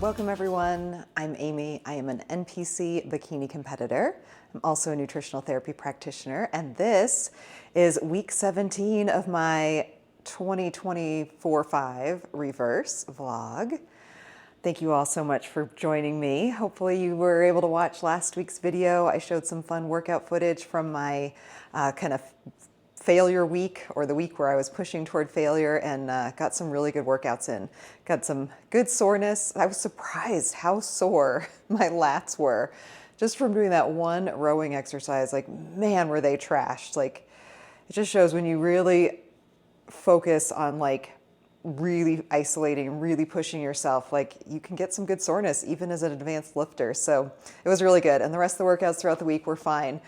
Welcome everyone, I'm Amy. I am an NPC bikini competitor. I'm also a nutritional therapy practitioner, and this is week 17 of my 2024-5 reverse vlog. Thank you all so much for joining me. Hopefully you were able to watch last week's video. I showed some fun workout footage from my kind of failure week, or the week where I was pushing toward failure, and got some really good workouts in. Got some good soreness. I was surprised how sore my lats were just from doing that one rowing exercise. Like, man, were they trashed. Like, it just shows when you really focus on like really isolating, really pushing yourself, like you can get some good soreness even as an advanced lifter. So it was really good. And the rest of the workouts throughout the week were fine.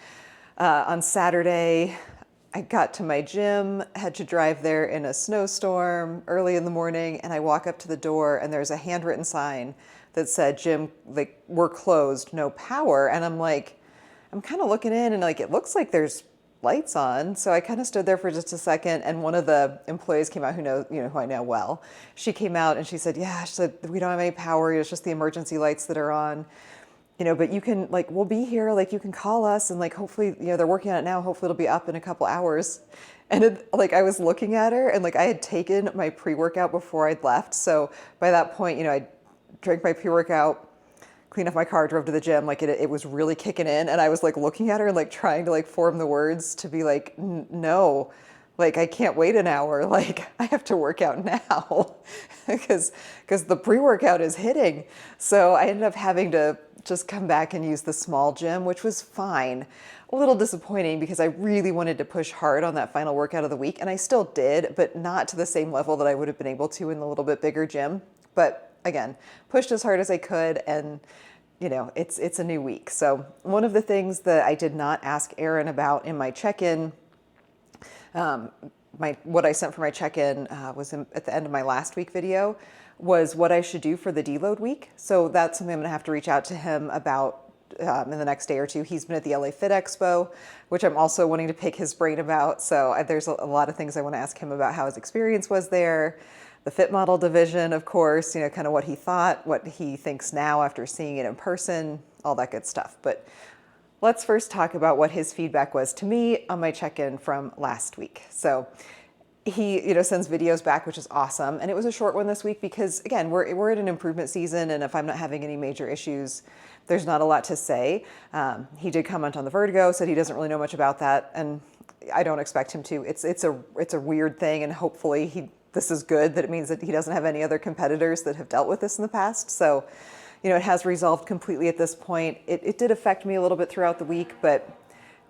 On Saturday, I got to my gym, had to drive there in a snowstorm early in the morning, and I walk up to the door and there's a handwritten sign that said, "Gym, like, we're closed, no power." And I'm like, I'm kind of looking in and like, it looks like there's lights on. So I kind of stood there for just a second, and one of the employees came out who knows, who I know well. She came out and she said, "Yeah," she said, "we don't have any power. It's just the emergency lights that are on. But you can, like, we'll be here, like, you can call us, and like, hopefully, they're working on it now. Hopefully it'll be up in a couple hours." And like, I was looking at her, and like, I had taken my pre-workout before I'd left. So by that point, I drank my pre-workout, cleaned off my car, drove to the gym. Like, it was really kicking in. And I was like looking at her and like trying to like form the words to be like, no, like, I can't wait an hour. Like, I have to work out now because the pre-workout is hitting. So I ended up having to just come back and use the small gym, which was fine. A little disappointing because I really wanted to push hard on that final workout of the week, and I still did, but not to the same level that I would have been able to in the little bit bigger gym. But again, pushed as hard as I could, and it's a new week. So one of the things that I did not ask Erin about in my check-in, what I sent for my check-in was at the end of my last week video, was what I should do for the deload week. So that's something I'm gonna have to reach out to him about in the next day or two. He's been at the LA Fit Expo, which I'm also wanting to pick his brain about. So there's a lot of things I want to ask him about, how his experience was there, the fit model division, of course, kind of what he thought, what he thinks now after seeing it in person, all that good stuff. But let's first talk about what his feedback was to me on my check-in from last week. So he, sends videos back, which is awesome. And it was a short one this week because, again, we're in an improvement season, and if I'm not having any major issues, there's not a lot to say. He did comment on the vertigo, said he doesn't really know much about that, and I don't expect him to. It's a weird thing, and hopefully this is good, that it means that he doesn't have any other competitors that have dealt with this in the past. So, it has resolved completely at this point. It did affect me a little bit throughout the week, but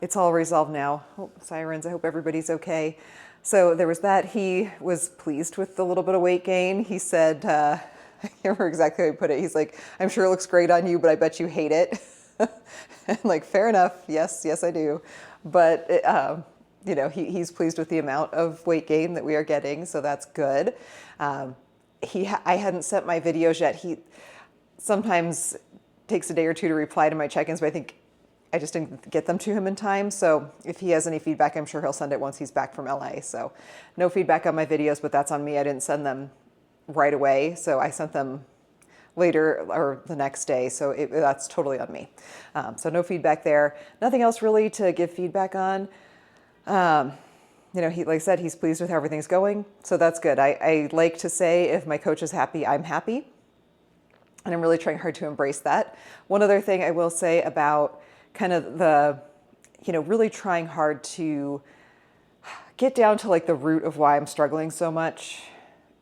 it's all resolved now. Oh, sirens, I hope everybody's okay. So there was that. He was pleased with the little bit of weight gain. He said, I can't remember exactly how he put it. He's like, "I'm sure it looks great on you, but I bet you hate it." And like, fair enough. Yes, I do. But he's pleased with the amount of weight gain that we are getting, so that's good. I hadn't sent my videos yet. He sometimes takes a day or two to reply to my check-ins, but I think I just didn't get them to him in time. So if he has any feedback, I'm sure he'll send it once he's back from LA. So no feedback on my videos, but that's on me. I didn't send them right away. So I sent them later or the next day. So that's totally on me. So no feedback there. Nothing else really to give feedback on. He, like I said, he's pleased with how everything's going. So that's good. I like to say, if my coach is happy, I'm happy. And I'm really trying hard to embrace that. One other thing I will say about kind of the, really trying hard to get down to like the root of why I'm struggling so much,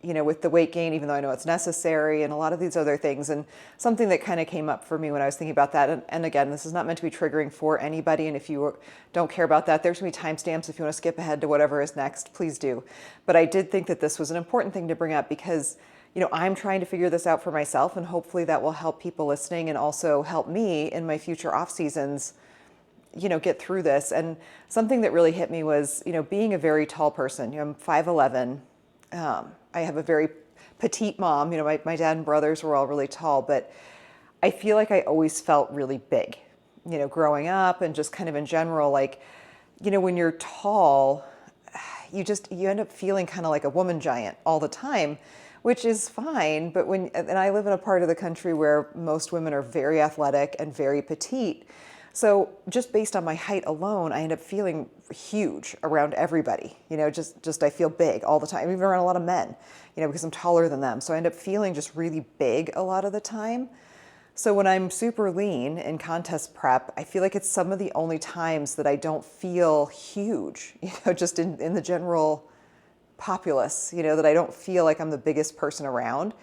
with the weight gain, even though I know it's necessary, and a lot of these other things. And something that kind of came up for me when I was thinking about that, and again, this is not meant to be triggering for anybody, and if you don't care about that, there's going to be timestamps. If you want to skip ahead to whatever is next, please do. But I did think that this was an important thing to bring up because I'm trying to figure this out for myself, and hopefully that will help people listening and also help me in my future off seasons, get through this. And something that really hit me was, being a very tall person. I'm 5'11". I have a very petite mom. My dad and brothers were all really tall, but I feel like I always felt really big, growing up, and just kind of in general, like, when you're tall, you end up feeling kind of like a woman giant all the time, which is fine. But and I live in a part of the country where most women are very athletic and very petite. So just based on my height alone, I end up feeling huge around everybody. Just I feel big all the time, even around a lot of men, because I'm taller than them. So I end up feeling just really big a lot of the time. So when I'm super lean in contest prep, I feel like it's some of the only times that I don't feel huge, just in the general populace, that I don't feel like I'm the biggest person around.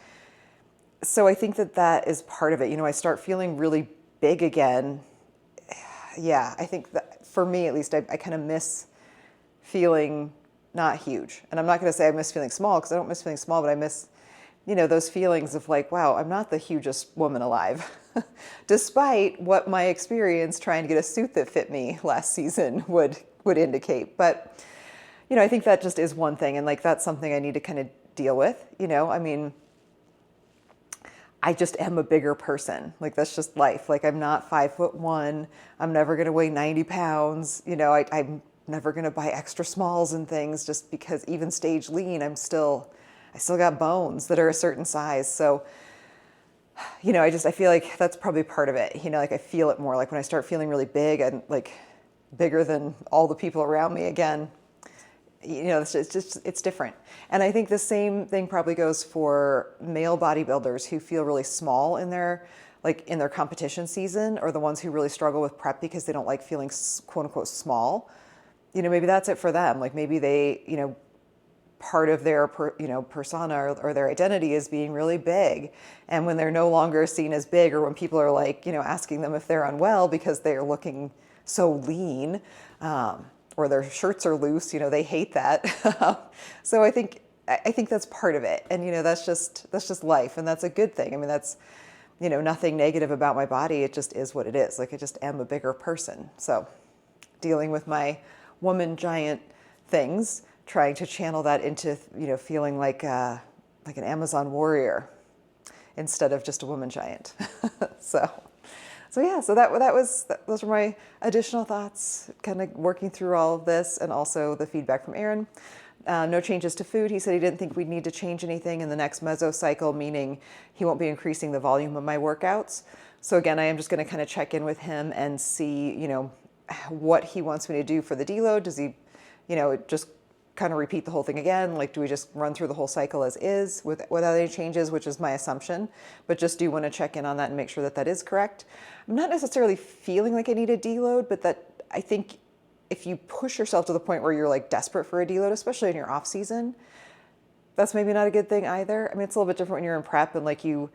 So I think that is part of it. I start feeling really big again. Yeah, I think that for me, at least, I kind of miss feeling not huge. And I'm not going to say I miss feeling small, because I don't miss feeling small, but I miss, those feelings of like, wow, I'm not the hugest woman alive, despite what my experience trying to get a suit that fit me last season would indicate. But, I think that just is one thing. And like, that's something I need to kind of deal with, I mean, I just am a bigger person. Like, that's just life. Like, I'm not 5'1". I'm never going to weigh 90 pounds. I'm never going to buy extra smalls and things, just because even stage lean, I still got bones that are a certain size. So, I feel like that's probably part of it. Like, I feel it more. Like, when I start feeling really big and like bigger than all the people around me again, it's different. And I think the same thing probably goes for male bodybuilders who feel really small in their competition season, or the ones who really struggle with prep because they don't like feeling quote unquote small. Maybe that's it for them. Like, maybe they, part of their persona or their identity is being really big. And when they're no longer seen as big, or when people are like, asking them if they're unwell because they're looking so lean, or their shirts are loose, they hate that. So I think that's part of it. And, that's just life. And that's a good thing. I mean, that's, nothing negative about my body. It just is what it is. Like, I just am a bigger person. So dealing with my woman giant things, trying to channel that into, feeling like an Amazon warrior instead of just a woman giant. So yeah, so those were my additional thoughts, kind of working through all of this, and also the feedback from Aaron. No changes to food. He said he didn't think we'd need to change anything in the next mesocycle, meaning he won't be increasing the volume of my workouts. So again, I am just going to kind of check in with him and see, what he wants me to do for the deload. Does he, just kind of repeat the whole thing again? Like, do we just run through the whole cycle as is without any changes, which is my assumption, but just do want to check in on that and make sure that that is correct. I'm not necessarily feeling like I need a deload, but that I think if you push yourself to the point where you're like desperate for a deload, especially in your off season, that's maybe not a good thing either. I mean, it's a little bit different when you're in prep and like you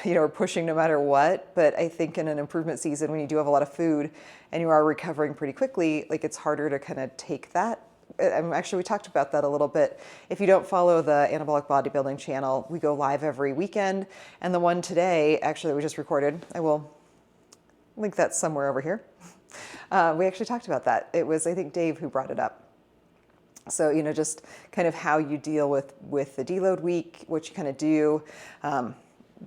are pushing no matter what. But I think in an improvement season, when you do have a lot of food and you are recovering pretty quickly, like, it's harder to kind of take that. Actually, we talked about that a little bit. If you don't follow the Anabolic Bodybuilding channel, we go live every weekend. And the one today, actually, that we just recorded, I will link that somewhere over here. We actually talked about that. It was, I think, Dave who brought it up. So, just kind of how you deal with the deload week, what you kind of do.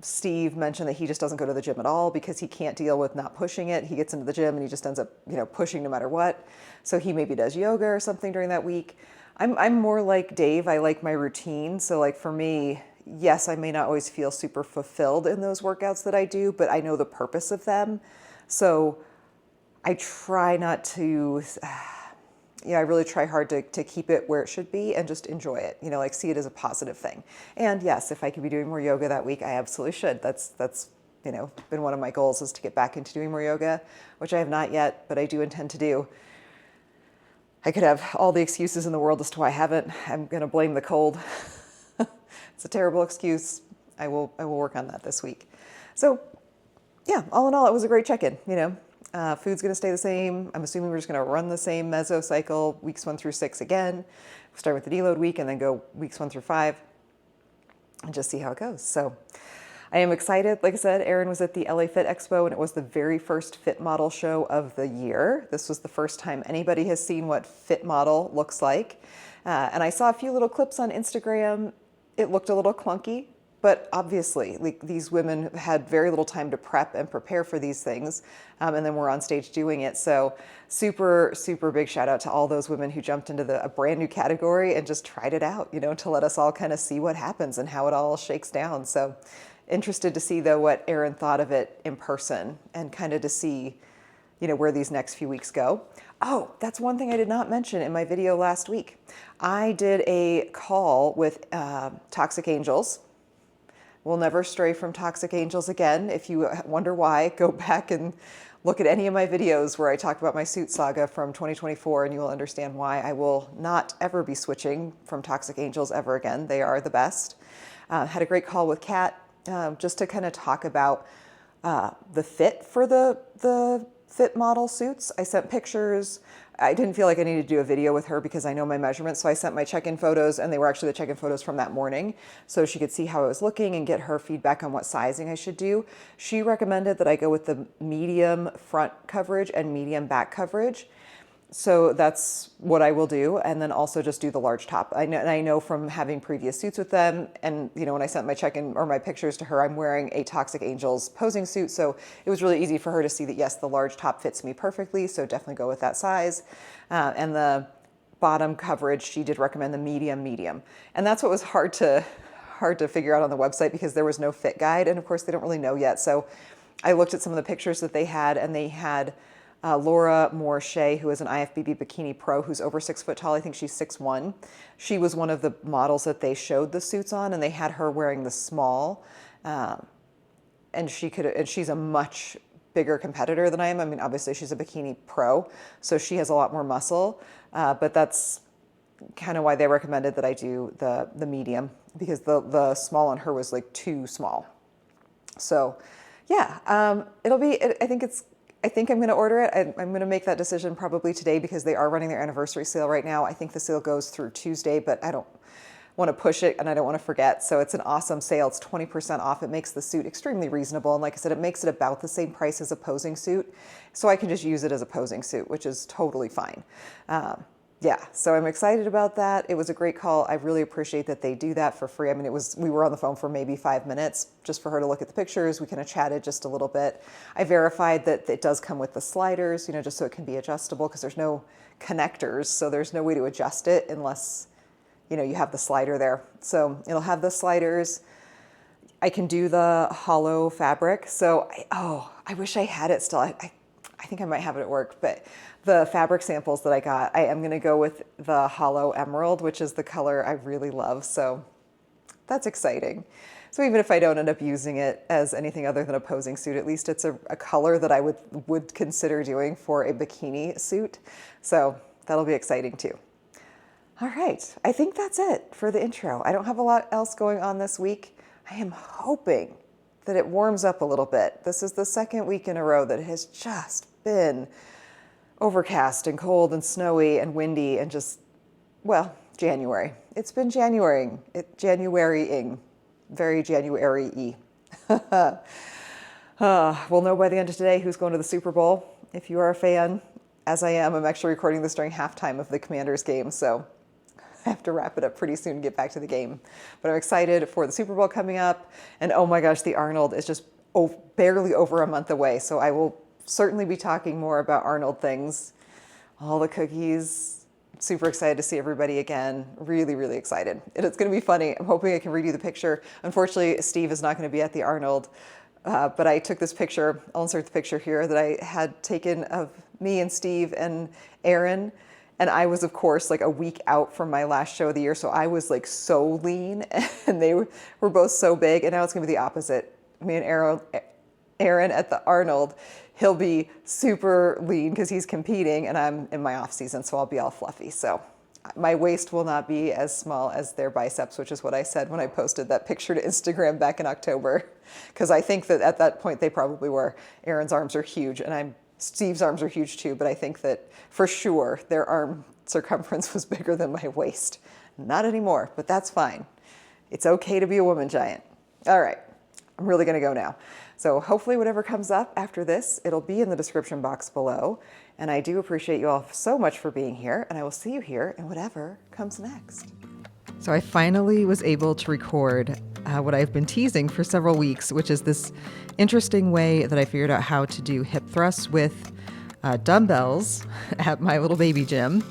Steve mentioned that he just doesn't go to the gym at all because he can't deal with not pushing it. He gets into the gym and he just ends up, pushing no matter what. So he maybe does yoga or something during that week. I'm more like Dave. I like my routine. So like for me, yes, I may not always feel super fulfilled in those workouts that I do, but I know the purpose of them. So I try not to, I really try hard to keep it where it should be and just enjoy it, like see it as a positive thing. And yes, if I could be doing more yoga that week, I absolutely should. That's been one of my goals, is to get back into doing more yoga, which I have not yet, but I do intend to do. I could have all the excuses in the world as to why I haven't. I'm going to blame the cold. It's a terrible excuse. I will work on that this week. So yeah, all in all, it was a great check-in, Food's going to stay the same. I'm assuming we're just going to run the same mesocycle, weeks 1 through 6 again. Start with the deload week and then go weeks 1 through 5 and just see how it goes. So I am excited. Like I said, Aaron was at the LA Fit Expo and it was the very first fit model show of the year. This was the first time anybody has seen what fit model looks like. And I saw a few little clips on Instagram. It looked a little clunky. but obviously, like, these women had very little time to prep and prepare for these things, and then we're on stage doing it. So super, super big shout out to all those women who jumped into a brand new category and just tried it out, to let us all kind of see what happens and how it all shakes down. So interested to see, though, what Erin thought of it in person, and kind of to see, where these next few weeks go. Oh, that's one thing I did not mention in my video last week. I did a call with Toxic Angels. We'll never stray from Toxic Angels again. If you wonder why, go back and look at any of my videos where I talk about my suit saga from 2024, and you will understand why I will not ever be switching from Toxic Angels ever again. They are the best. Had a great call with Kat, just to kind of talk about the fit for the fit model suits. I sent pictures. I didn't feel like I needed to do a video with her because I know my measurements, so I sent my check-in photos, and they were actually the check-in photos from that morning, so she could see how I was looking and get her feedback on what sizing I should do. She recommended that I go with the medium front coverage and medium back coverage. So that's what I will do, and then also just do the large top. I know from having previous suits with them, and when I sent my check-in or my pictures to her, I'm wearing a Toxic Angels posing suit, so it was really easy for her to see that yes, the large top fits me perfectly, so definitely go with that size. And the bottom coverage, she did recommend the medium, and that's what was hard to figure out on the website because there was no fit guide, and of course they don't really know yet. So I looked at some of the pictures that they had, and they had Laura Moore-Shea, who is an IFBB Bikini Pro, who's over 6 foot tall. I think she's 6'1". She was one of the models that they showed the suits on, and they had her wearing the small. And she's a much bigger competitor than I am. I mean, obviously she's a Bikini Pro, so she has a lot more muscle. But that's kind of why they recommended that I do the medium, because the small on her was like too small. So yeah, I think I'm going to order it. I'm going to make that decision probably today because they are running their anniversary sale right now. I think the sale goes through Tuesday, but I don't want to push it and I don't want to forget. So it's an awesome sale. It's 20% off. It makes the suit extremely reasonable. And like I said, it makes it about the same price as a posing suit. So I can just use it as a posing suit, which is totally fine. Yeah, so I'm excited about that. It was a great call. I really appreciate that they do that for free. I mean, we were on the phone for maybe 5 minutes just for her to look at the pictures. We kind of chatted just a little bit. I verified that it does come with the sliders, just so it can be adjustable, because there's no connectors, so there's no way to adjust it unless, you have the slider there. So it'll have the sliders. I can do the hollow fabric. So, I wish I had it still. I think I might have it at work, but the fabric samples that I got, I am going to go with the hollow emerald, which is the color I really love. So that's exciting. So even if I don't end up using it as anything other than a posing suit, at least it's a color that I would consider doing for a bikini suit. So that'll be exciting too. All right, I think that's it for the intro. I don't have a lot else going on this week. I am hoping that it warms up a little bit. This is the second week in a row that it has just been overcast and cold and snowy and windy and just, well, January. It's been Januarying, very January-y. We'll know by the end of today who's going to the Super Bowl. If you are a fan, as I am, I'm actually recording this during halftime of the Commanders game, so I have to wrap it up pretty soon and get back to the game. But I'm excited for the Super Bowl coming up, and oh my gosh, the Arnold is just barely over a month away, so I will certainly be talking more about Arnold things, all the cookies. Super excited to see everybody again. Really, really excited. And it's going to be funny. I'm hoping I can redo the picture. Unfortunately, Steve is not going to be at the Arnold, but I took this picture. I'll insert the picture here that I had taken of me and Steve and Erin. And I was, of course, like a week out from my last show of the year. So I was like so lean and they were both so big. And now it's going to be the opposite. Me and Aaron at the Arnold, he'll be super lean because he's competing and I'm in my off season, so I'll be all fluffy. So my waist will not be as small as their biceps, which is what I said when I posted that picture to Instagram back in October. Because I think that at that point they probably were. Aaron's arms are huge and Steve's arms are huge too, but I think that for sure their arm circumference was bigger than my waist. Not anymore, but that's fine. It's okay to be a woman giant. All right, I'm really gonna go now. So hopefully whatever comes up after this, it'll be in the description box below. And I do appreciate you all so much for being here, and I will see you here in whatever comes next. So I finally was able to record what I've been teasing for several weeks, which is this interesting way that I figured out how to do hip thrusts with dumbbells at my little baby gym.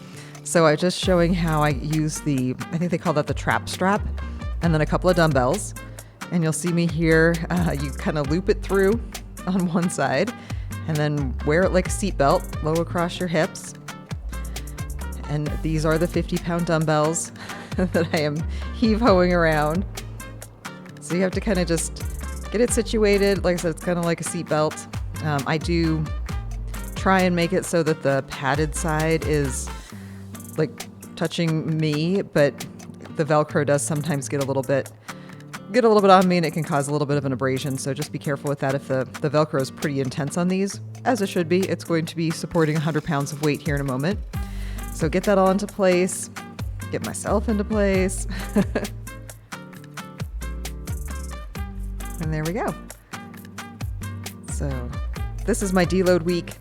So I'm just showing how I use I think they call that the trap strap, and then a couple of dumbbells. And you'll see me here, you kind of loop it through on one side and then wear it like a seatbelt, low across your hips. And these are the 50-pound dumbbells that I am heave-hoing around. So you have to kind of just get it situated. Like I said, it's kind of like a seatbelt. I do try and make it so that the padded side is like touching me, but the Velcro does sometimes get a little bit on me, and it can cause a little bit of an abrasion. So just be careful with that. If the Velcro is pretty intense on these, as it should be, it's going to be supporting 100 pounds of weight here in a moment. So get that all into place, get myself into place. And there we go. So this is my deload week.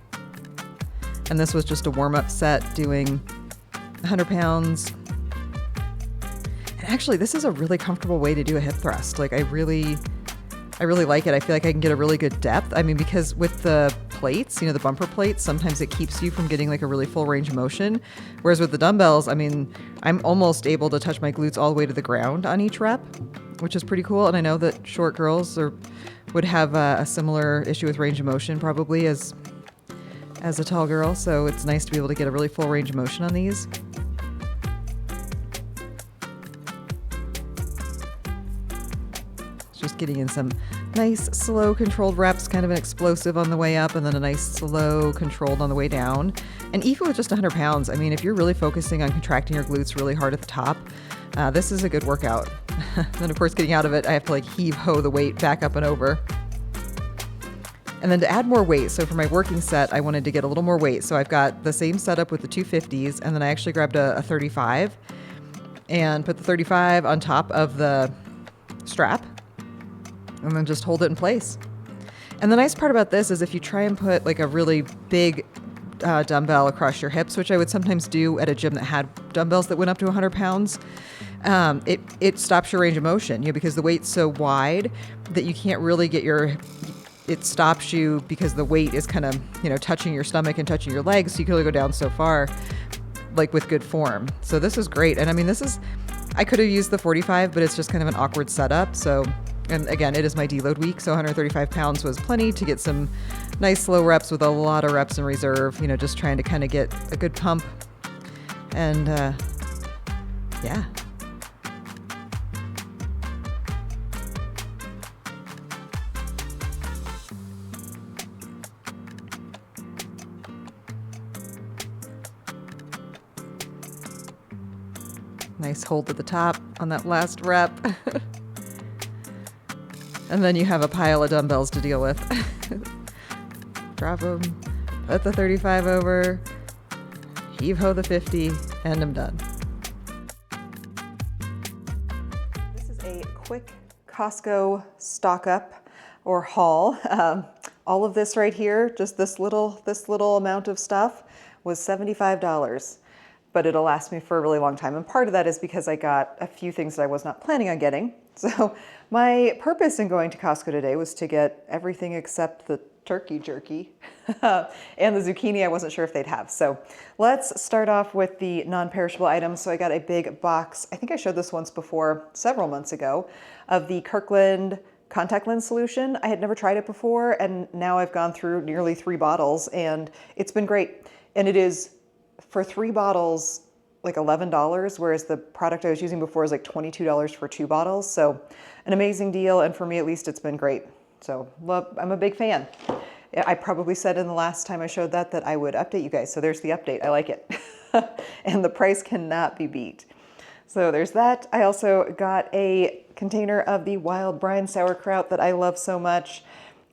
And this was just a warm-up set doing 100 pounds. And actually, this is a really comfortable way to do a hip thrust. Like I really like it. I feel like I can get a really good depth. I mean, because with the plates, you know, the bumper plates, sometimes it keeps you from getting like a really full range of motion. Whereas with the dumbbells, I mean, I'm almost able to touch my glutes all the way to the ground on each rep, which is pretty cool. And I know that short girls would have a similar issue with range of motion probably as a tall girl. So it's nice to be able to get a really full range of motion on these. Just getting in some nice, slow, controlled reps, kind of an explosive on the way up, and then a nice, slow, controlled on the way down. And even with just 100 pounds, I mean, if you're really focusing on contracting your glutes really hard at the top, this is a good workout. Then, of course, getting out of it, I have to like heave-ho the weight back up and over. And then to add more weight, so for my working set, I wanted to get a little more weight. So I've got the same setup with the 250s, and then I actually grabbed a 35 and put the 35 on top of the strap, and then just hold it in place. And the nice part about this is if you try and put like a really big dumbbell across your hips, which I would sometimes do at a gym that had dumbbells that went up to 100 pounds, it stops your range of motion, you know, because the weight's so wide that you can't really get it stops you because the weight is kind of, you know, touching your stomach and touching your legs. So you can only go down so far, like with good form. So this is great. And I mean, I could have used the 45, but it's just kind of an awkward setup. So, and again, it is my deload week, so 135 pounds was plenty to get some nice slow reps with a lot of reps in reserve, you know, just trying to kind of get a good pump. And yeah. Nice hold at the top on that last rep. And then you have a pile of dumbbells to deal with. Drop them, put the 35 over, heave-ho the 50, and I'm done. This is a quick Costco stock up or haul. All of this right here, just this little amount of stuff was $75. But it'll last me for a really long time. And part of that is because I got a few things that I was not planning on getting. So my purpose in going to Costco today was to get everything except the turkey jerky and the zucchini I wasn't sure if they'd have. So let's start off with the non-perishable items. So I got a big box, I think I showed this once before, several months ago, of the Kirkland contact lens solution. I had never tried it before, and now I've gone through nearly 3 bottles, and it's been great. And it is, for 3 bottles, like $11, whereas the product I was using before is like $22 for 2 bottles. So an amazing deal, and for me at least, it's been great. So I'm a big fan. I probably said in the last time I showed that I would update you guys. So there's the update. I like it. And the price cannot be beat. So there's that. I also got a container of the wild brine sauerkraut that I love so much.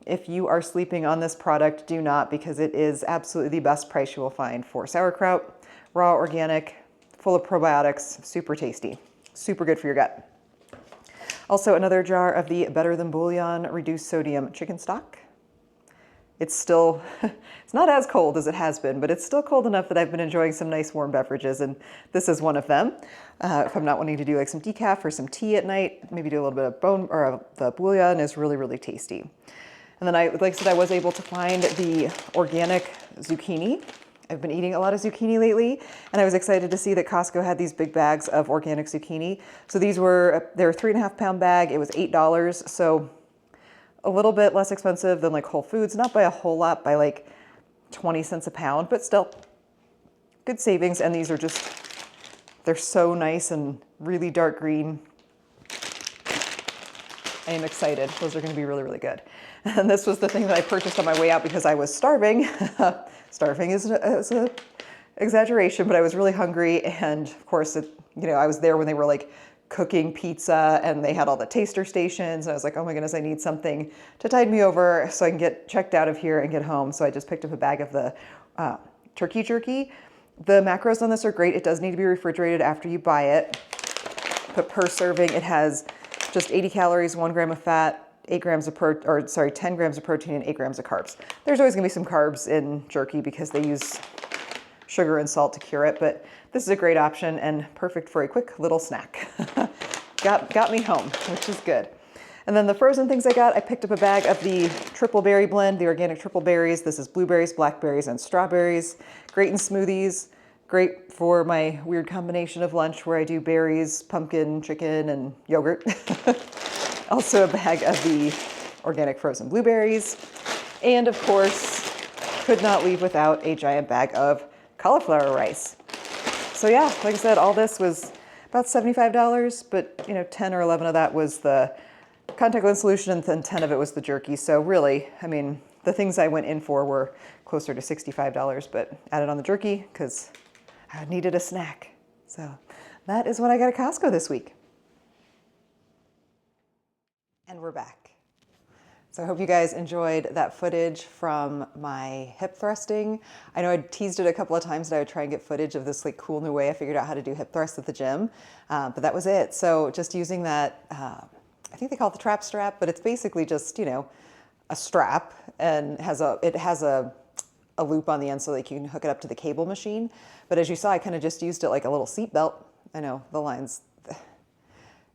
If you are sleeping on this product, do not, because it is absolutely the best price you will find for sauerkraut. Raw, organic, full of probiotics, super tasty, super good for your gut. Also another jar of the Better Than Bouillon reduced sodium chicken stock. it's still, it's not as cold as it has been, but it's still cold enough that I've been enjoying some nice warm beverages, and this is one of them. If I'm not wanting to do like some decaf or some tea at night, maybe do a little bit of bone or the bouillon is really, really tasty. And then like I said, I was able to find the organic zucchini. I've been eating a lot of zucchini lately, and I was excited to see that Costco had these big bags of organic zucchini. So they're a 3.5 pound bag. It was $8. So a little bit less expensive than like Whole Foods, not by a whole lot, by like 20 cents a pound, but still good savings. And these are just, they're so nice and really dark green. I am excited. Those are going to be really, really good. And this was the thing that I purchased on my way out because I was starving. Starving is an exaggeration, but I was really hungry. And of course, I was there when they were like cooking pizza and they had all the taster stations. And I was like, oh my goodness, I need something to tide me over so I can get checked out of here and get home. So I just picked up a bag of the turkey jerky. The macros on this are great. It does need to be refrigerated after you buy it. But per serving, it has just 80 calories, 1 gram of fat, 10 grams of protein and 8 grams of carbs. There's always gonna be some carbs in jerky because they use sugar and salt to cure it, but this is a great option and perfect for a quick little snack. Got me home, which is good. And then the frozen things I picked up a bag of the triple berry blend, the organic triple berries. This is blueberries, blackberries, and strawberries. Great in smoothies, great for my weird combination of lunch where I do berries, pumpkin, chicken, and yogurt. Also a bag of the organic frozen blueberries. And of course, could not leave without a giant bag of cauliflower rice. So yeah, like I said, all this was about $75, but 10 or 11 of that was the contact lens solution and then 10 of it was the jerky. So really, I mean, the things I went in for were closer to $65, but added on the jerky because I needed a snack. So that is what I got at Costco this week. And we're back. So I hope you guys enjoyed that footage from my hip thrusting. I know I teased it a couple of times that I would try and get footage of this like cool new way I figured out how to do hip thrusts at the gym, but that was it. So just using that, I think they call it the trap strap, but it's basically just, a strap and it has a loop on the end so that you can hook it up to the cable machine. But as you saw, I kind of just used it like a little seat belt. I know the lines.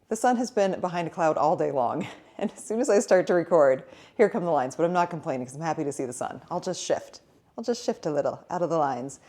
The sun has been behind a cloud all day long. And as soon as I start to record, here come the lines, but I'm not complaining because I'm happy to see the sun. I'll just shift a little out of the lines.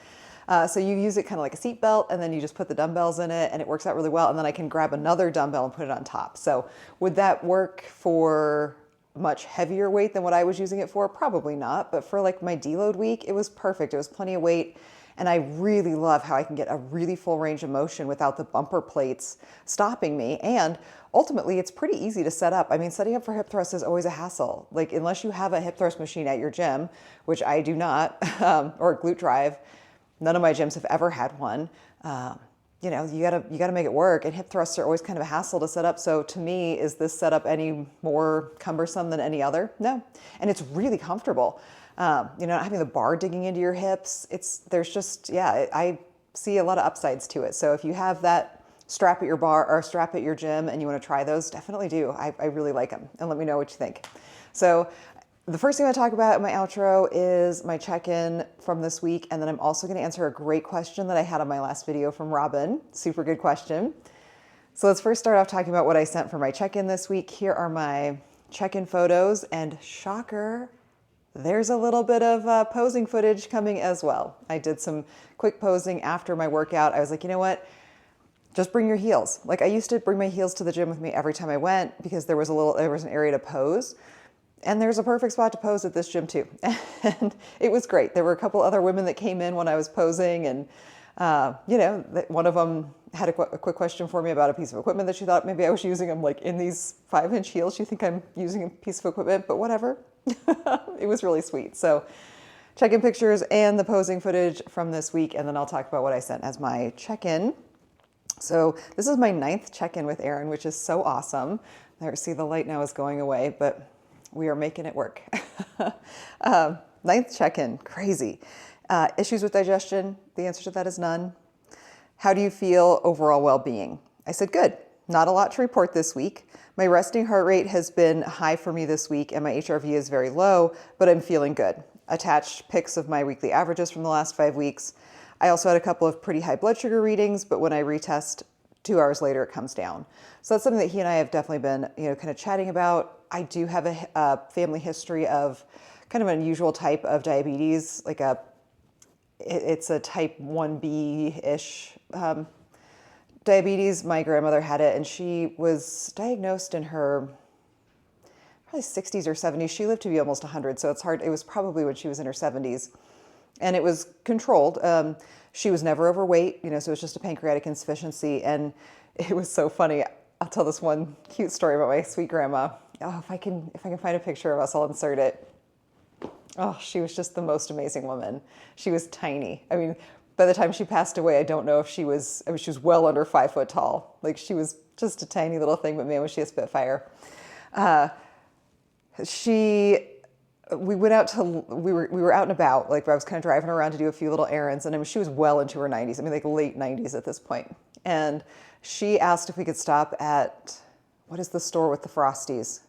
So you use it kind of like a seat belt and then you just put the dumbbells in it and it works out really well. And then I can grab another dumbbell and put it on top. So would that work for much heavier weight than what I was using it for? Probably not, but for like my deload week, it was perfect. It was plenty of weight. And I really love how I can get a really full range of motion without the bumper plates stopping me. And ultimately, it's pretty easy to set up. I mean, setting up for hip thrust is always a hassle. Like unless you have a hip thrust machine at your gym, which I do not, or a glute drive, none of my gyms have ever had one. You gotta make it work. And hip thrusts are always kind of a hassle to set up. So to me, is this setup any more cumbersome than any other? No. And it's really comfortable. Not having the bar digging into your hips, I see a lot of upsides to it. So if you have that strap at your bar or strap at your gym and you want to try those, definitely do. I really like them and let me know what you think. So the first thing I talk about in my outro is my check-in from this week. And then I'm also going to answer a great question that I had on my last video from Robyn. Super good question. So let's first start off talking about what I sent for my check-in this week. Here are my check-in photos and shocker, there's a little bit of posing footage coming as well. I did some quick posing after my workout. I was like, you know what? Just bring your heels. Like I used to bring my heels to the gym with me every time I went because there was an area to pose. And there's a perfect spot to pose at this gym too. And it was great. There were a couple other women that came in when I was posing and, one of them had a quick question for me about a piece of equipment that she thought maybe I was using. I'm like, in these 5-inch heels, you think I'm using a piece of equipment, but whatever. It was really sweet. So check-in pictures and the posing footage from this week. And then I'll talk about what I sent as my check-in. So this is my 9th check-in with Erin, which is so awesome. There, see the light now is going away, but we are making it work. 9th check-in, crazy. Issues with digestion? The answer to that is none. How do you feel overall well-being? I said, good. Not a lot to report this week. My resting heart rate has been high for me this week and my HRV is very low, but I'm feeling good. Attached pics of my weekly averages from the last 5 weeks. I also had a couple of pretty high blood sugar readings, but when I retest 2 hours later, it comes down. So that's something that he and I have definitely been, kind of chatting about. I do have a family history of kind of an unusual type of diabetes, it's a type 1B-ish diabetes. My grandmother had it and she was diagnosed in her probably 60s or 70s. She lived to be almost 100, so it's hard. It was probably when she was in her 70s. And it was controlled. She was never overweight, so it was just a pancreatic insufficiency. And it was so funny. I'll tell this one cute story about my sweet grandma. Oh, if I can find a picture of us, I'll insert it. Oh, she was just the most amazing woman. She was tiny. I mean, by the time she passed away, I don't know if she was well under 5 foot tall. Like she was just a tiny little thing, but man, was she a spitfire. We went out we were out and about. Like I was kind of driving around to do a few little errands, and she was well into her 90s. I mean, like late 90s at this point. And she asked if we could stop at, what is the store with the Frosties?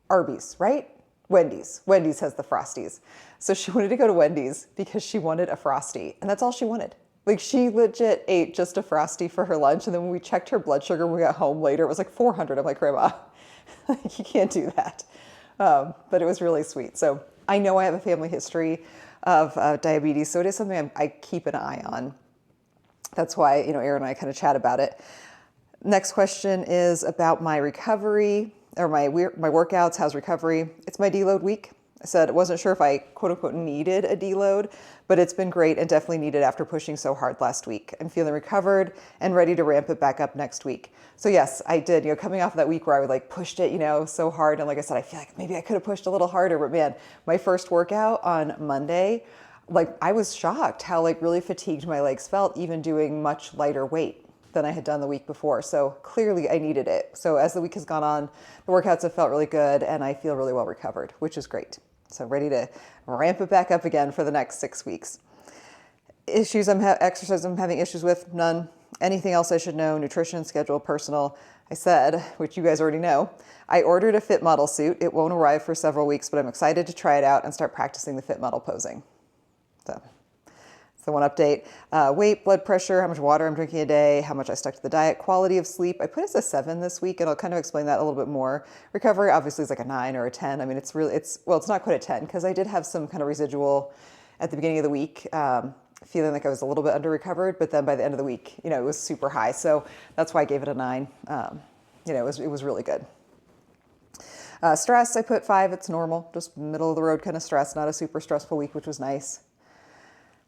Arby's, right? Wendy's. Wendy's has the Frosties. So she wanted to go to Wendy's because she wanted a Frosty, and that's all she wanted. Like she legit ate just a Frosty for her lunch, and then when we checked her blood sugar when we got home later, it was like 400. I'm like, Grandma, you can't do that. But it was really sweet. So I know I have a family history of diabetes, so it is something I keep an eye on. That's why, Aaron and I kind of chat about it. Next question is about my recovery or my workouts. How's recovery? It's my deload week. I said I wasn't sure if I quote unquote needed a deload, but it's been great and definitely needed after pushing so hard last week. I'm feeling recovered and ready to ramp it back up next week. So yes, I did, coming off of that week where I pushed it, so hard. And like I said, I feel like maybe I could have pushed a little harder, but man, my first workout on Monday, I was shocked how really fatigued my legs felt, even doing much lighter weight than I had done the week before. So clearly I needed it. So as the week has gone on, the workouts have felt really good and I feel really well recovered, which is great. So ready to ramp it back up again for the next 6 weeks. Exercise I'm having issues with, none. Anything else I should know, nutrition, schedule, personal. I said, which you guys already know, I ordered a fit model suit. It won't arrive for several weeks, but I'm excited to try it out and start practicing the fit model posing. So that's the one update. Weight, blood pressure, how much water I'm drinking a day, how much I stuck to the diet, quality of sleep. I put it as a 7 this week, and I'll kind of explain that a little bit more. Recovery obviously is like a 9 or a 10. I mean, it's not quite a 10 because I did have some kind of residual at the beginning of the week, feeling like I was a little bit under recovered, but then by the end of the week, it was super high. So that's why I gave it a 9. It was really good. Stress, I put 5. It's normal, just middle of the road kind of stress, not a super stressful week, which was nice.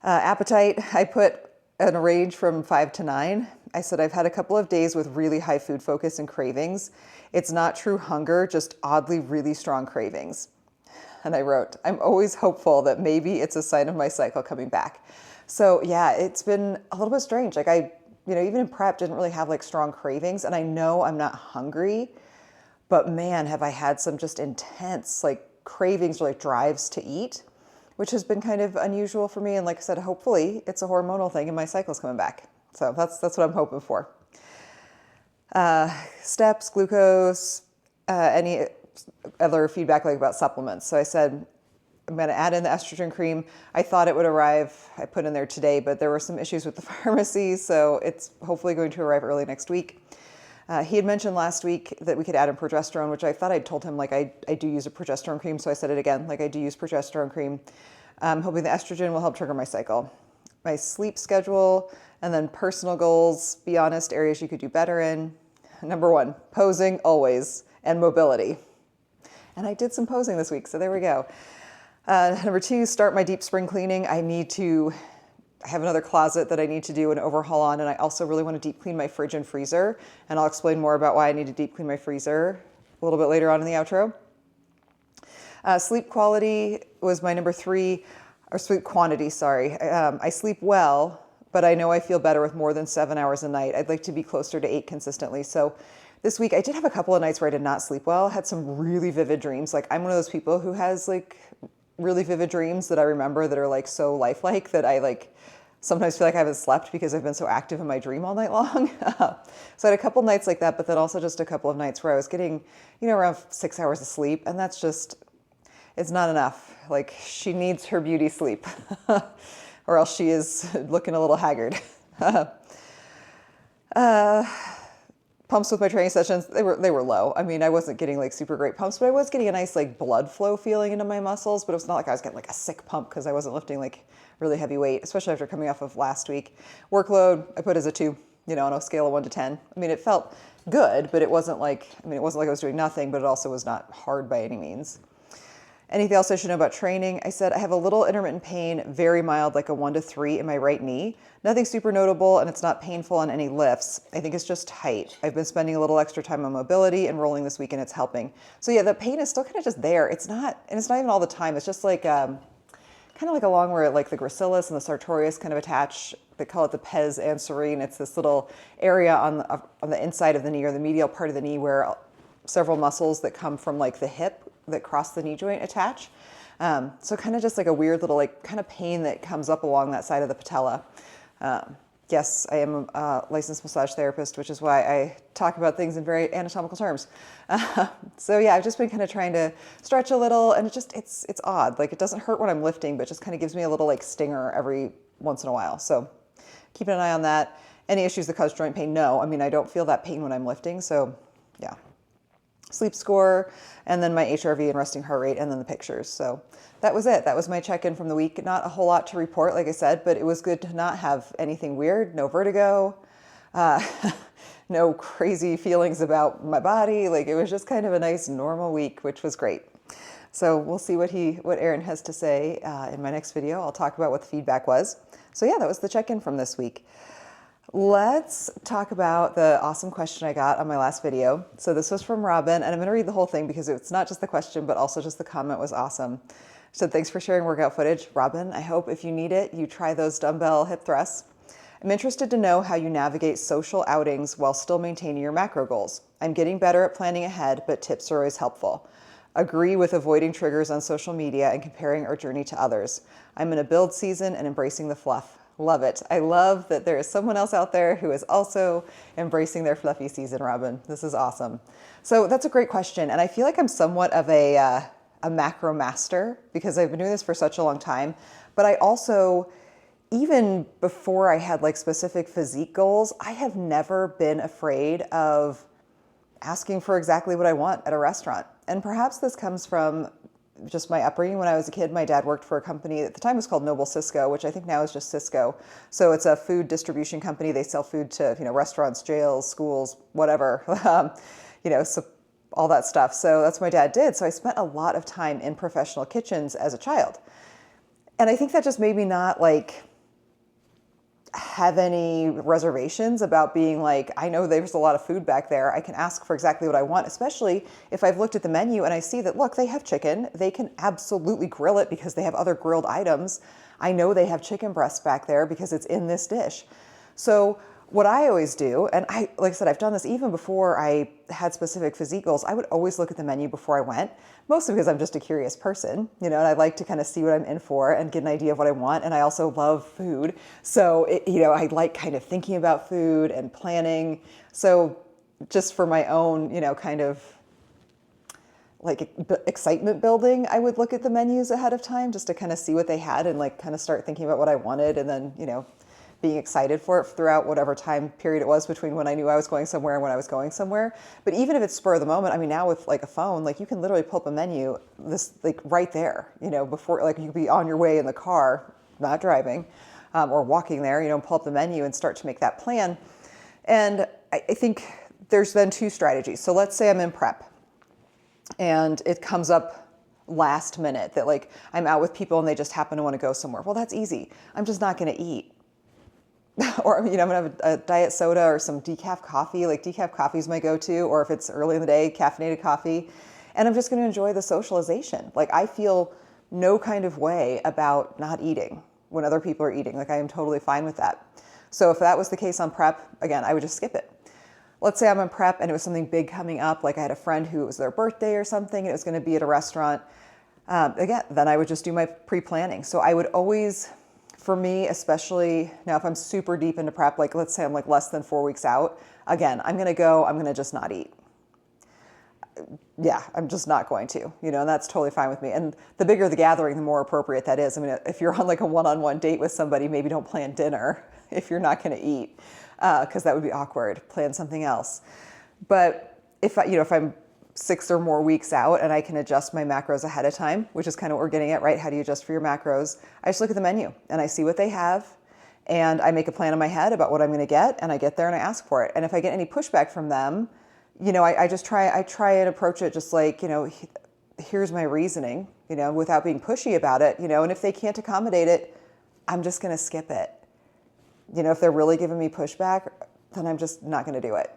Appetite, I put in a range from 5 to 9. I said I've had a couple of days with really high food focus and cravings. It's not true hunger, just oddly really strong cravings. And I wrote, I'm always hopeful that maybe it's a sign of my cycle coming back. So yeah, it's been a little bit strange. I even in prep didn't really have strong cravings, and I know I'm not hungry, but man, have I had some just intense cravings or drives to eat, which has been kind of unusual for me. And like I said, hopefully it's a hormonal thing and my cycle's coming back. So that's what I'm hoping for. Steps, glucose, any other feedback about supplements. So I said, I'm going to add in the estrogen cream. I thought it would arrive. I put in there today, but there were some issues with the pharmacy. So it's hopefully going to arrive early next week. He had mentioned last week that we could add in progesterone, which I thought I'd told him I do use a progesterone cream. So I said it again, I do use progesterone cream. I'm hoping the estrogen will help trigger my cycle. My sleep schedule and then personal goals, be honest, areas you could do better in. Number 1, posing always, and mobility. And I did some posing this week, so there we go. Number 2, start my deep spring cleaning. I have another closet that I need to do an overhaul on, and I also really want to deep clean my fridge and freezer, and I'll explain more about why I need to deep clean my freezer a little bit later on in the outro. Sleep quality was my number 3, or sleep quantity, sorry. I sleep well, but I know I feel better with more than 7 hours a night. I'd like to be closer to 8 consistently. So this week I did have a couple of nights where I did not sleep well, had some really vivid dreams. I'm one of those people who has really vivid dreams that I remember that are so lifelike that I sometimes feel like I haven't slept because I've been so active in my dream all night long. So I had a couple nights like that, but then also just a couple of nights where I was getting, around 6 hours of sleep. And that's just, it's not enough. Like, she needs her beauty sleep or else she is looking a little haggard. Pumps with my training sessions, they were low. I mean, I wasn't getting like super great pumps, but I was getting a nice like blood flow feeling into my muscles, but it was not like I was getting like a sick pump because I wasn't lifting like really heavy weight, especially after coming off of last week. Workload, I put as a 2, on a scale of 1 to 10. I mean, it felt good, but it wasn't like I was doing nothing, but it also was not hard by any means. Anything else I should know about training? I said I have a little intermittent pain, very mild, like a 1 to 3 in my right knee. Nothing super notable, and it's not painful on any lifts. I think it's just tight. I've been spending a little extra time on mobility and rolling this week, and it's helping. So yeah, the pain is still kind of just there. It's not even all the time. It's just like kind of like along where like the gracilis and the sartorius kind of attach. They call it the pes anserine. It's this little area on the inside of the knee or the medial part of the knee where several muscles that come from like the hip that cross the knee joint attach. So kind of just like a weird little like kind of pain that comes up along that side of the patella. Yes, I am a licensed massage therapist, which is why I talk about things in very anatomical terms. So yeah, I've just been kind of trying to stretch a little, and it's odd. Like, it doesn't hurt when I'm lifting, but just kind of gives me a little like stinger every once in a while. So keeping an eye on that. Any issues that cause joint pain? No. I mean, I don't feel that pain when I'm lifting. So yeah. Sleep score, and then my HRV and resting heart rate, and then the pictures. So that was it. That was my check-in from the week. Not a whole lot to report, like I said, but it was good to not have anything weird, no vertigo, no crazy feelings about my body. Like, it was just kind of a nice normal week, which was great. So we'll see what Aaron has to say in my next video. I'll talk about what the feedback was. So yeah, that was the check-in from this week. Let's talk about the awesome question I got on my last video. So this was from Robyn, and I'm going to read the whole thing because it's not just the question, but also just the comment was awesome. So thanks for sharing workout footage. Robyn, I hope if you need it, you try those dumbbell hip thrusts. I'm interested to know how you navigate social outings while still maintaining your macro goals. I'm getting better at planning ahead, but tips are always helpful. Agree with avoiding triggers on social media and comparing our journey to others. I'm in a build season and embracing the fluff. Love it. I love that there is someone else out there who is also embracing their fluffy season, Robyn. This is awesome. So that's a great question. And I feel like I'm somewhat of a macro master because I've been doing this for such a long time. But I also, even before I had like specific physique goals, I have never been afraid of asking for exactly what I want at a restaurant. And perhaps this comes from just my upbringing. When I was a kid, my dad worked for a company at the time was called Noble Cisco, which I think now is just Cisco. So it's a food distribution company. They sell food to, restaurants, jails, schools, whatever, so all that stuff. So that's what my dad did. So I spent a lot of time in professional kitchens as a child. And I think that just made me not like have any reservations about being like, I know there's a lot of food back there. I can ask for exactly what I want, especially if I've looked at the menu and I see that, look, they have chicken. They can absolutely grill it because they have other grilled items. I know they have chicken breasts back there because it's in this dish. So what I always do, and like I said, I've done this even before I had specific physique goals, I would always look at the menu before I went, mostly because I'm just a curious person, and I like to kind of see what I'm in for and get an idea of what I want. And I also love food. So, I like kind of thinking about food and planning. So just for my own, kind of like excitement building, I would look at the menus ahead of time just to kind of see what they had and like kind of start thinking about what I wanted. And then, being excited for it throughout whatever time period it was between when I knew I was going somewhere and when I was going somewhere. But even if it's spur of the moment, I mean, now with like a phone, like you can literally pull up a menu right there, before, like you could be on your way in the car, not driving, or walking there, pull up the menu and start to make that plan. And I think there's then 2 strategies. So let's say I'm in prep and it comes up last minute that like I'm out with people and they just happen to want to go somewhere. Well, that's easy. I'm just not going to eat. Or, I'm going to have a diet soda or some decaf coffee. Like decaf coffee is my go-to, or if it's early in the day, caffeinated coffee. And I'm just going to enjoy the socialization. Like I feel no kind of way about not eating when other people are eating. Like I am totally fine with that. So if that was the case on prep, again, I would just skip it. Let's say I'm in prep and it was something big coming up. Like I had a friend who it was their birthday or something and it was going to be at a restaurant. Again, then I would just do my pre-planning. So I would always For me, especially now, if I'm super deep into prep, like let's say I'm like less than 4 weeks out, again, I'm going to just not eat. Yeah, I'm just not going to, and that's totally fine with me. And the bigger the gathering, the more appropriate that is. I mean, if you're on like a one-on-one date with somebody, maybe don't plan dinner if you're not going to eat, because that would be awkward. Plan something else. But if I'm 6 or more weeks out and I can adjust my macros ahead of time, which is kind of what we're getting at, right? How do you adjust for your macros? I just look at the menu and I see what they have, and I make a plan in my head about what I'm going to get, and I get there and I ask for it. And if I get any pushback from them, I try and approach it just like, here's my reasoning, without being pushy about it, and if they can't accommodate it, I'm just going to skip it. If they're really giving me pushback, then I'm just not going to do it.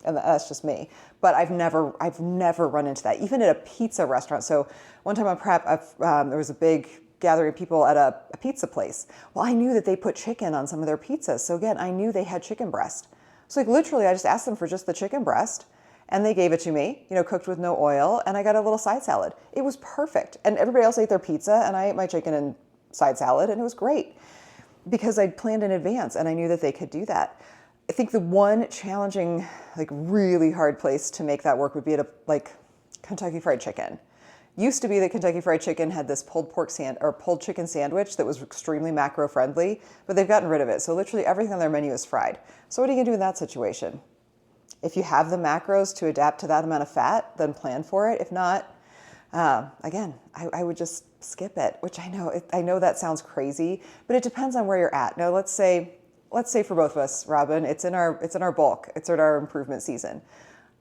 And that's just me. But I've never run into that, even at a pizza restaurant. So one time on prep, there was a big gathering of people at a pizza place. Well, I knew that they put chicken on some of their pizzas. So again, I knew they had chicken breast. So like literally, I just asked them for just the chicken breast, and they gave it to me, cooked with no oil, and I got a little side salad. It was perfect. And everybody else ate their pizza, and I ate my chicken and side salad, and it was great because I'd planned in advance and I knew that they could do that. I think the one challenging, like really hard place to make that work would be at like Kentucky Fried Chicken. Used to be that Kentucky Fried Chicken had this pulled chicken sandwich that was extremely macro friendly, but they've gotten rid of it. So literally everything on their menu is fried. So what are you gonna do in that situation? If you have the macros to adapt to that amount of fat, then plan for it. If not, again, I would just skip it, which I know that sounds crazy, but it depends on where you're at. Now, let's say for both of us, Robyn, it's in our bulk, it's in our improvement season.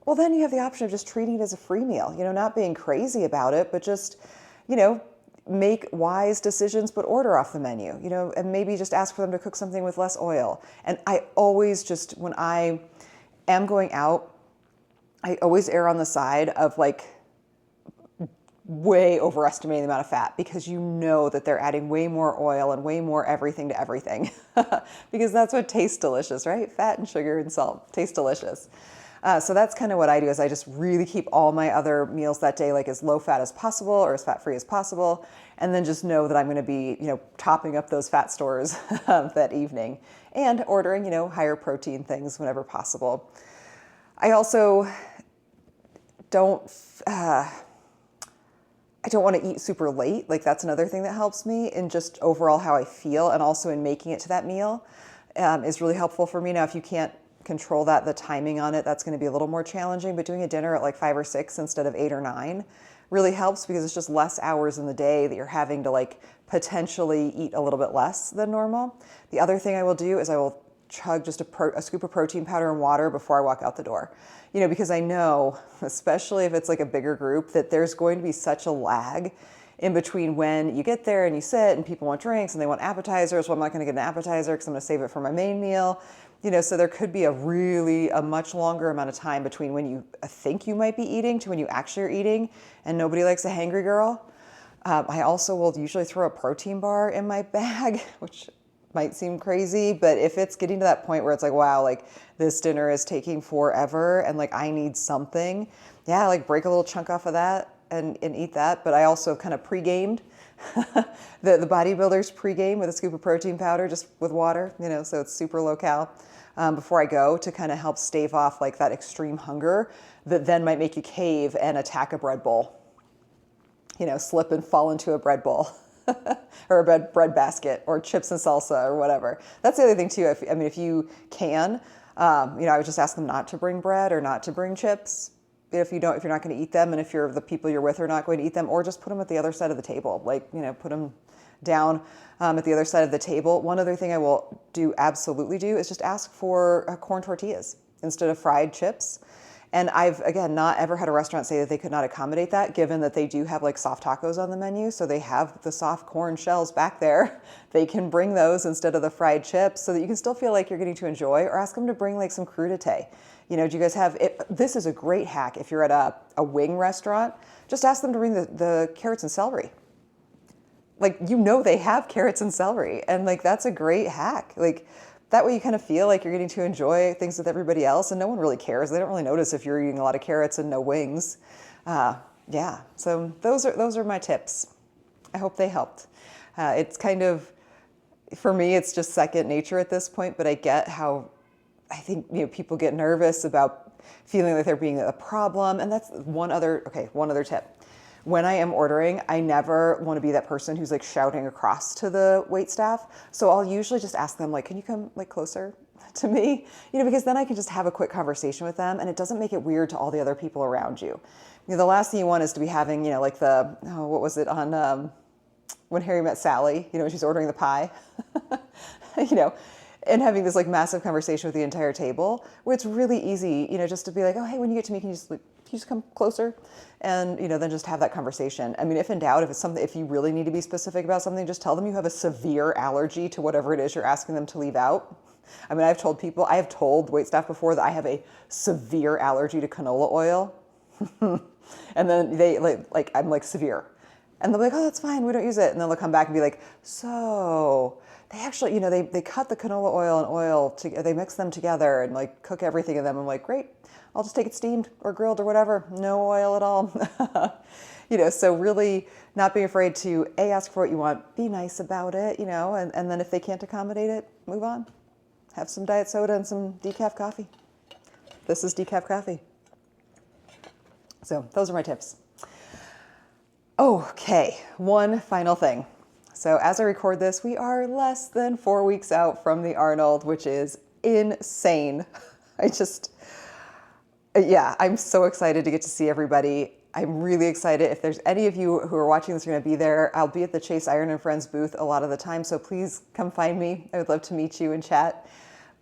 Well, then you have the option of just treating it as a free meal, not being crazy about it, but just, make wise decisions, but order off the menu, and maybe just ask for them to cook something with less oil. And I always just, when I am going out, I always err on the side of like way overestimating the amount of fat, because that they're adding way more oil and way more everything to everything because that's what tastes delicious, right? Fat and sugar and salt taste delicious. So that's kind of what I do, is I just really keep all my other meals that day like as low fat as possible or as fat free as possible. And then just know that I'm going to be, topping up those fat stores that evening and ordering, higher protein things whenever possible. I also don't want to eat super late. Like that's another thing that helps me in just overall how I feel, and also in making it to that meal is really helpful for me. Now, if you can't control the timing on it, that's going to be a little more challenging, but doing a dinner at like 5 or 6 instead of 8 or 9 really helps, because it's just less hours in the day that you're having to like potentially eat a little bit less than normal. The other thing I will do is I will chug just a scoop of protein powder and water before I walk out the door. Because I know, especially if it's like a bigger group, that there's going to be such a lag in between when you get there and you sit and people want drinks and they want appetizers. Well, I'm not going to get an appetizer because I'm going to save it for my main meal. So there could be a much longer amount of time between when you think you might be eating to when you actually are eating, and nobody likes a hangry girl. I also will usually throw a protein bar in my bag, which might seem crazy, but if it's getting to that point where it's like, wow, like this dinner is taking forever and like I need something, yeah, like break a little chunk off of that and eat that. But I also kind of pre-gamed the bodybuilders pre-game with a scoop of protein powder just with water, so it's super low cal before I go, to kind of help stave off like that extreme hunger that then might make you cave and attack a bread bowl, slip and fall into a bread bowl. Or a bread basket, or chips and salsa, or whatever. That's the other thing too. If you can, I would just ask them not to bring bread or not to bring chips if you're not going to eat them, and if the people you're with are not going to eat them, or just put them at the other side of the table. Like put them down at the other side of the table. One other thing I will absolutely do is just ask for corn tortillas instead of fried chips. And I've, again, not ever had a restaurant say that they could not accommodate that, given that they do have like soft tacos on the menu. So they have the soft corn shells back there. They can bring those instead of the fried chips, so that you can still feel like you're getting to enjoy, or ask them to bring like some crudité. Do you guys have it? This is a great hack. If you're at a wing restaurant, just ask them to bring the carrots and celery. Like, they have carrots and celery, and like, that's a great hack. Like, that way you kind of feel like you're getting to enjoy things with everybody else, and no one really cares. They don't really notice if you're eating a lot of carrots and no wings. Yeah, so those are my tips. I hope they helped. It's kind of, For me, it's just second nature at this point, but I get how I think, people get nervous about feeling like they're being a problem. And that's one other tip. When I am ordering, I never want to be that person who's like shouting across to the wait staff. So I'll usually just ask them, like, can you come like closer to me? Because then I can just have a quick conversation with them and it doesn't make it weird to all the other people around you. The last thing you want is to be having, like what was it on When Harry Met Sally, when she's ordering the pie, and having this like massive conversation with the entire table, where it's really easy, just to be like, oh, hey, when you get to me, can you just come closer? And, then just have that conversation. I mean, if in doubt, if you really need to be specific about something, just tell them you have a severe allergy to whatever it is you're asking them to leave out. I mean, I have told waitstaff before that I have a severe allergy to canola oil. And then they like, I'm like severe. And they'll be like, oh, that's fine, we don't use it. And then they'll come back and be like, so they actually, they cut the canola oil and oil, they mix them together and like cook everything in them. I'm like, great, I'll just take it steamed or grilled or whatever, no oil at all. So really not being afraid to ask for what you want, be nice about it, and then if they can't accommodate it, move on. Have some diet soda and some decaf coffee. This is decaf coffee. So those are my tips. Okay, one final thing. So as I record this, we are less than 4 weeks out from the Arnold, which is insane. I'm so excited to get to see everybody. I'm really excited. If there's any of you who are watching this are going to be there, I'll be at the Chase Iron and Friends booth a lot of the time, so please come find me. I would love to meet you and chat.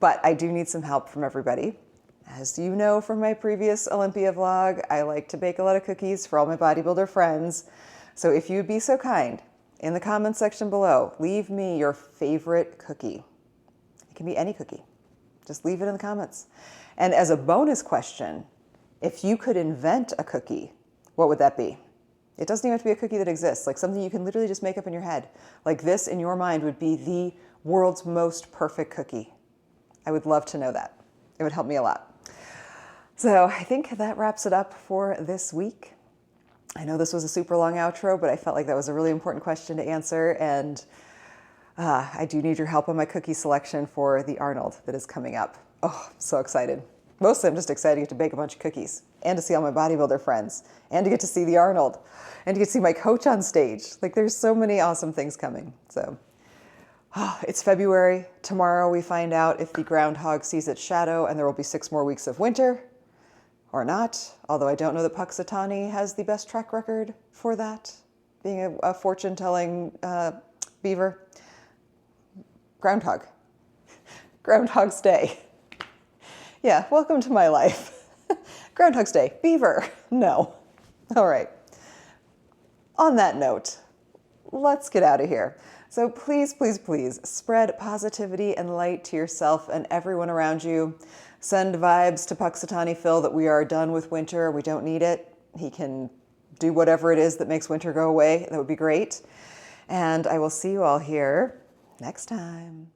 But I do need some help from everybody. As you know from my previous Olympia vlog, I like to bake a lot of cookies for all my bodybuilder friends. So if you'd be so kind, in the comments section below, leave me your favorite cookie. It can be any cookie. Just leave it in the comments. And as a bonus question, if you could invent a cookie, what would that be? It doesn't even have to be a cookie that exists, like something you can literally just make up in your head. Like this in your mind would be the world's most perfect cookie. I would love to know that. It would help me a lot. So I think that wraps it up for this week. I know this was a super long outro, but I felt like that was a really important question to answer. And I do need your help on my cookie selection for the Arnold that is coming up. Oh, I'm so excited. Mostly I'm just excited to get to bake a bunch of cookies and to see all my bodybuilder friends and to get to see the Arnold and to get to see my coach on stage. Like there's so many awesome things coming. So it's February. Tomorrow we find out if the groundhog sees its shadow and there will be 6 more weeks of winter. Or not, although I don't know that Puxatawny has the best track record for that, being a fortune-telling beaver. Groundhog. Groundhog's Day. Yeah, welcome to my life. Groundhog's Day. Beaver. No. All right. On that note, let's get out of here. So please, please, please spread positivity and light to yourself and everyone around you. Send vibes to Puxatawny Phil that we are done with winter. We don't need it. He can do whatever it is that makes winter go away. That would be great. And I will see you all here next time.